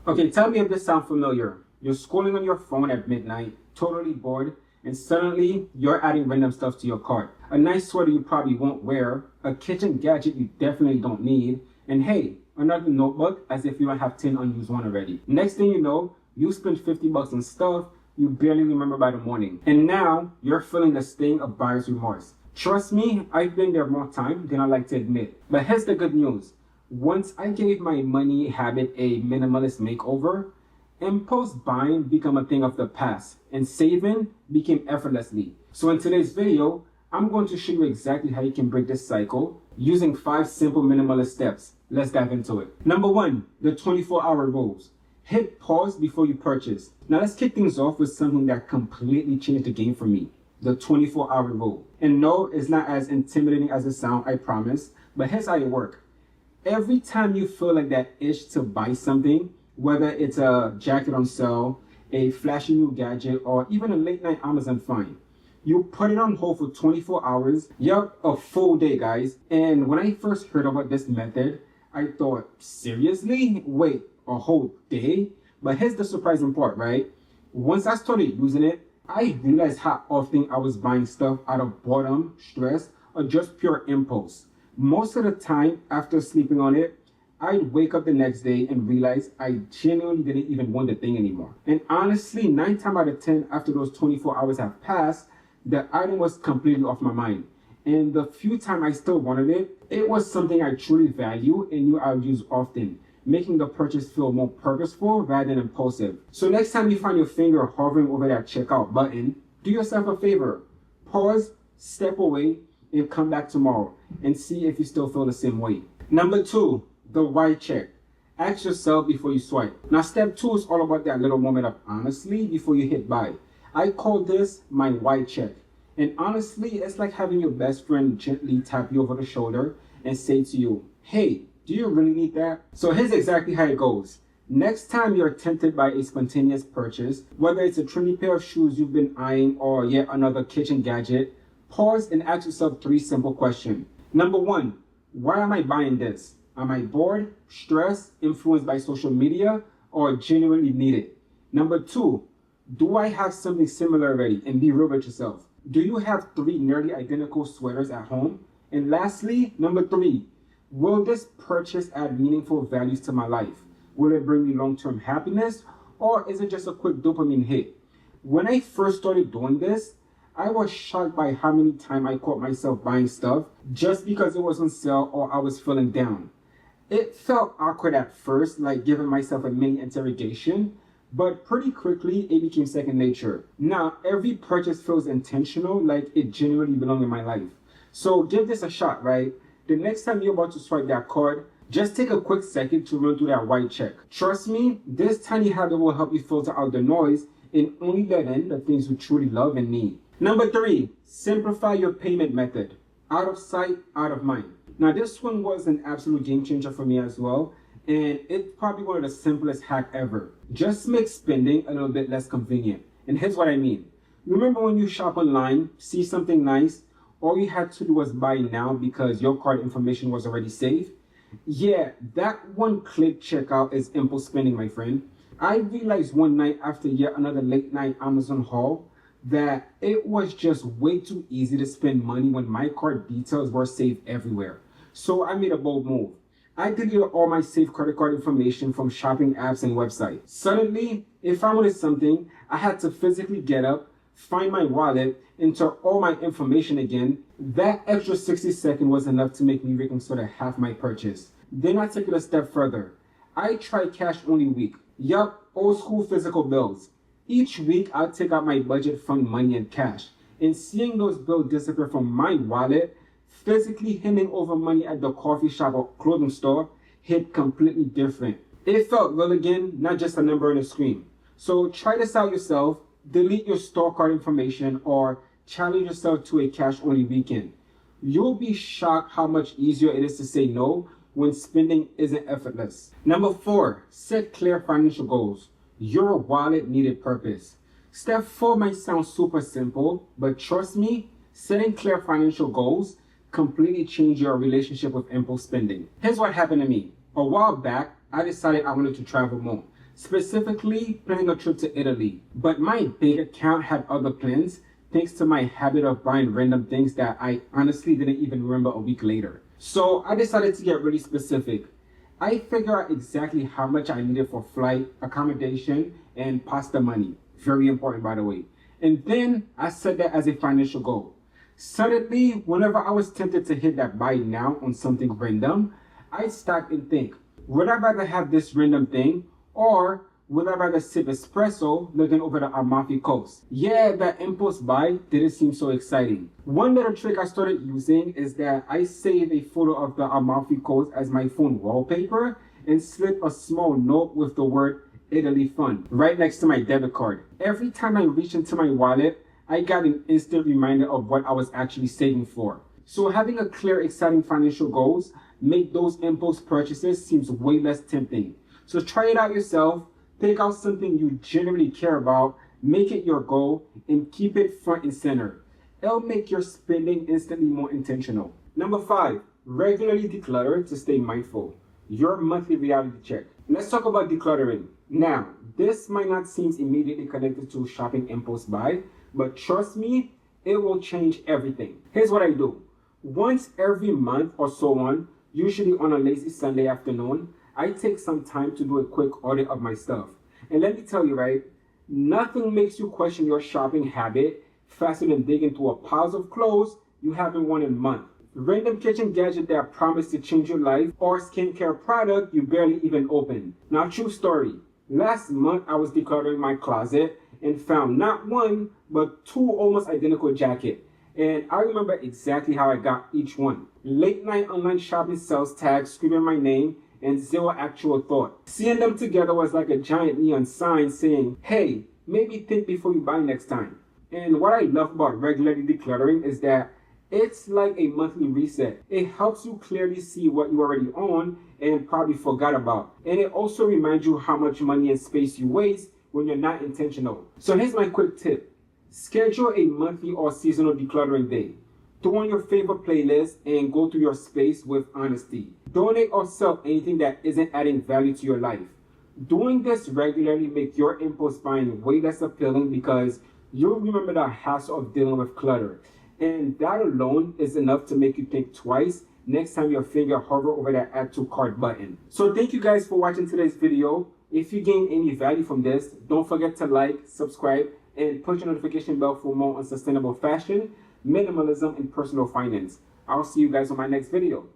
Okay, tell me if this sounds familiar. You're scrolling on your phone at midnight, totally bored, and suddenly you're adding random stuff to your cart. A nice sweater you probably won't wear, a kitchen gadget you definitely don't need, and hey, another notebook as if you don't have 10 unused one already. Next thing you know, you spent $50 on stuff you barely remember by the morning. And now you're feeling the sting of buyer's remorse. Trust me, I've been there more time than I like to admit. But here's the good news. Once I gave my money habit a minimalist makeover, impulse buying became a thing of the past and saving became effortlessly. So in today's video, I'm going to show you exactly how you can break this cycle using 5 simple minimalist steps. Let's dive into it. Number 1, the 24-hour rules. Hit pause before you purchase. Now let's kick things off with something that completely changed the game for me. The 24-hour rule. And no, it's not as intimidating as it sounds, I promise, but here's how it works. Every time you feel like that itch to buy something, whether it's a jacket on sale, a flashy new gadget, or even a late night Amazon find, you put it on hold for 24 hours. Yup, a full day, guys. And when I first heard about this method, I thought, seriously? Wait, a whole day? But here's the surprising part, right? Once I started using it, I realized how often I was buying stuff out of boredom, stress, or just pure impulse. Most of the time, after sleeping on it, I'd wake up the next day and realize I genuinely didn't even want the thing anymore. And honestly, 9 times out of 10, after those 24 hours have passed, the item was completely off my mind. And the few times I still wanted it, it was something I truly value and knew I would use often, making the purchase feel more purposeful rather than impulsive. So next time you find your finger hovering over that checkout button, do yourself a favor. Pause, step away, and come back tomorrow and see if you still feel the same way. Number 2, the why check. Ask yourself before you swipe. Now step 2 is all about that little moment of honestly before you hit buy. I call this my why check. And honestly, it's like having your best friend gently tap you over the shoulder and say to you, hey, do you really need that? So here's exactly how it goes. Next time you're tempted by a spontaneous purchase, whether it's a trendy pair of shoes you've been eyeing or yet another kitchen gadget, pause and ask yourself 3 simple questions. Number 1, why am I buying this? Am I bored, stressed, influenced by social media, or genuinely need it? Number 2, do I have something similar already? And be real with yourself. Do you have 3 nearly identical sweaters at home? And lastly, number 3, will this purchase add meaningful values to my life? Will it bring me long-term happiness, or is it just a quick dopamine hit? When I first started doing this, I was shocked by how many times I caught myself buying stuff just because it was on sale or I was feeling down. It felt awkward at first, like giving myself a mini interrogation, but pretty quickly it became second nature. Now, every purchase feels intentional, like it genuinely belongs in my life. So give this a shot, right? The next time you're about to swipe that card, just take a quick second to run through that white check. Trust me, this tiny habit will help you filter out the noise and only let in the things you truly love and need. Number 3, simplify your payment method. Out of sight, out of mind. Now this one was an absolute game changer for me as well, and it's probably one of the simplest hacks ever. Just make spending a little bit less convenient. And here's what I mean. Remember when you shop online, see something nice, all you had to do was buy now because your card information was already saved? Yeah, that one-click checkout is impulse spending, my friend. I realized one night after yet another late night Amazon haul that it was just way too easy to spend money when my card details were saved everywhere. So I made a bold move. I deleted all my saved credit card information from shopping apps and websites. Suddenly, if I wanted something, I had to physically get up, find my wallet, enter all my information again. That extra 60 seconds was enough to make me reconsider half my purchase. Then I took it a step further. I tried cash only week. Yup, old school physical bills. Each week, I'll take out my budget fund money in cash. And seeing those bills disappear from my wallet, physically handing over money at the coffee shop or clothing store hit completely different. It felt real again, not just a number on a screen. So try this out yourself. Delete your store card information or challenge yourself to a cash only weekend. You'll be shocked how much easier it is to say no when spending isn't effortless. Number 4, set clear financial goals. Your wallet needed purpose. Step 4 might sound super simple, but trust me, setting clear financial goals completely changed your relationship with impulse spending. Here's what happened to me. A while back, I decided I wanted to travel more. specifically planning a trip to Italy. But my bank account had other plans thanks to my habit of buying random things that I honestly didn't even remember a week later. So I decided to get really specific. I figured out exactly how much I needed for flight, accommodation, and pasta money. Very important, by the way. And then I set that as a financial goal. Suddenly, whenever I was tempted to hit that buy now on something random, I'd stop and think, would I rather have this random thing, or would I rather sip espresso looking over the Amalfi Coast? Yeah, that impulse buy didn't seem so exciting. One little trick I started using is that I save a photo of the Amalfi Coast as my phone wallpaper and slip a small note with the word Italy Fun right next to my debit card. Every time I reach into my wallet, I got an instant reminder of what I was actually saving for. So having a clear, exciting financial goals make those impulse purchases seems way less tempting. So try it out yourself. Pick out something you genuinely care about, make it your goal, and keep it front and center. It'll make your spending instantly more intentional. Number 5, regularly declutter to stay mindful. Your monthly reality check. Let's talk about decluttering. Now, this might not seem immediately connected to shopping impulse buy, but trust me, it will change everything. Here's what I do. Once every month or so on, usually on a lazy Sunday afternoon, I take some time to do a quick audit of my stuff. And let me tell you, right, nothing makes you question your shopping habit faster than digging into a pile of clothes you haven't worn in months. Random kitchen gadget that promise to change your life, or skincare product you barely even opened. Now, true story. Last month, I was decluttering my closet and found not one, but 2 almost identical jackets. And I remember exactly how I got each one. Late night online shopping sales tags screaming my name and zero actual thought. Seeing them together was like a giant neon sign saying, hey, maybe think before you buy next time. And what I love about regularly decluttering is that it's like a monthly reset. It helps you clearly see what you already own and probably forgot about. And it also reminds you how much money and space you waste when you're not intentional. So here's my quick tip. Schedule a monthly or seasonal decluttering day. Throw on your favorite playlist and go through your space with honesty. Donate or sell anything that isn't adding value to your life. Doing this regularly makes your impulse buying way less appealing because you'll remember the hassle of dealing with clutter. And that alone is enough to make you think twice next time your finger hover over that add to cart button. So thank you guys for watching today's video. If you gained any value from this, don't forget to like, subscribe, and push the notification bell for more on sustainable fashion, minimalism, and personal finance. I'll see you guys on my next video.